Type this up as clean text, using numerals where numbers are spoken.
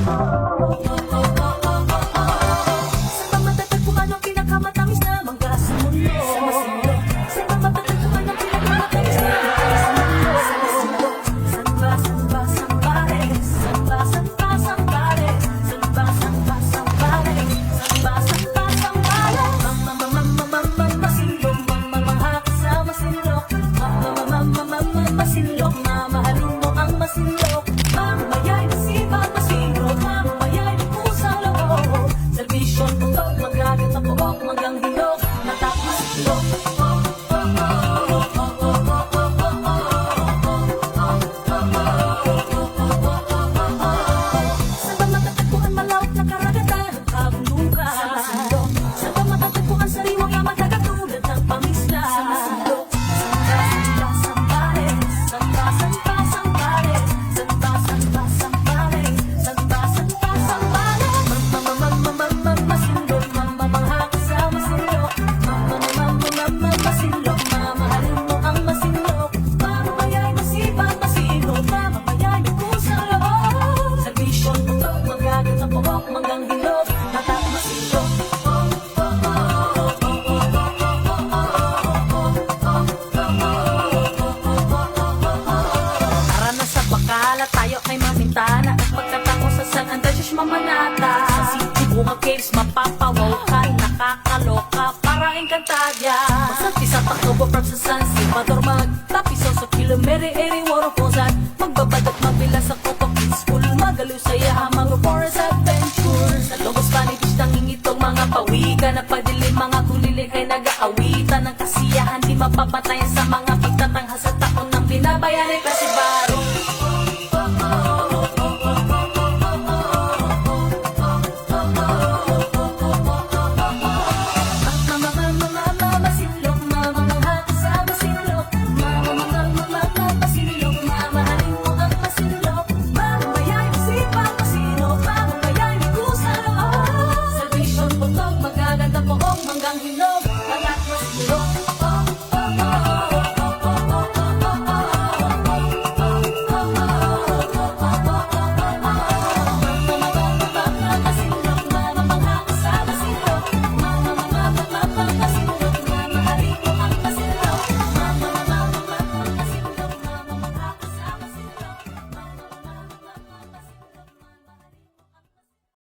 Sa matatagpuan ang pinakamatamis na mangga sa mundo. Sa matatagpuan ang pinakamatamis na mangga sa mundo. Samba, samba, sambare. Samba, samba, sambare. Samba, samba, sambare. Samba, samba, sambare. Masinlok, mamahak sa masinlok. Masinlok, mamahalin mo ang masinlok. Mamamayay masipag masinlok. Mamamayay pusang loob. Servisyon putok, magagat ang buhok, magang hilok. Natak masinlok. Sa matatagpuan malawak na karagatan ng kabundukan. Sa masinlok. Sa matatagpuan sariwang yaman na katulad ng pangisla. Sa masinlok. Samba, sambare. Samba, samba, sambare. Samba, samba, sambare. Samba, samba, sambare. Masinlok, mamamahak sa masinlok. Masinlok, mamahalin mo ang masinlok. Mamamayay masipag masinlok. Mamamayay pusang loob. Servisyon putok, magagat ang buhok, magang hilok. Natak masinlok. Tara na sa bakala, tayo ay mamintana. At pagkatapos sa San Andres, mamanata. Sa City Bunga Caves, mapapawaw ka. Nakakaloka, para engkantadya. Masanti sa Tacloban from sa San Salvador. Magtapiso sa Kilomere-eri, Waroposan. Magbabadot mabila sa Coco Kids School. Magaliw sa yaha, mga forest adventure. Sa Lobos Valley Beach, nangingitong mga pawikan. Nagpadilim mga kulilig ay nag-aawitan. Ng kasiyahan, di mapapatayan sa mga pagtatanghal sa taon ng binabayan ay klase ba?